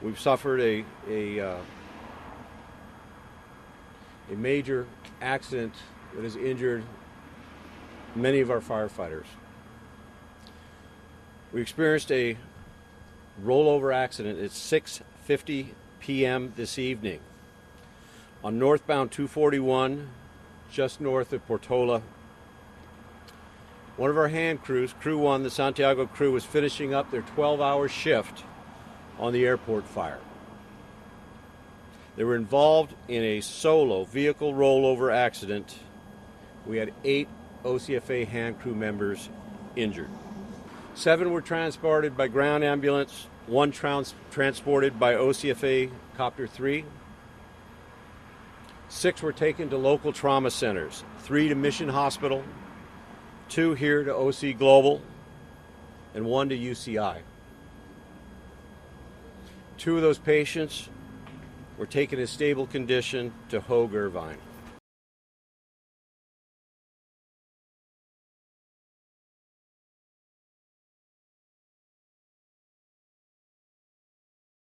We've suffered a major accident that has injured many of our firefighters. We experienced a rollover accident at 6:50 p.m. this evening on northbound 241, just north of Portola. One of our hand crews, Crew 1, the Santiago crew, was finishing up their 12-hour shift on the airport fire. They were involved in a solo vehicle rollover accident. We had 8 OCFA hand crew members injured. 7 were transported by ground ambulance, 1 transported by OCFA Copter 3. 6 were taken to local trauma centers, 3 to Mission Hospital, 2 here to OC Global, and 1 to UCI. 2 of those patients were taken in stable condition to Hoag Irvine.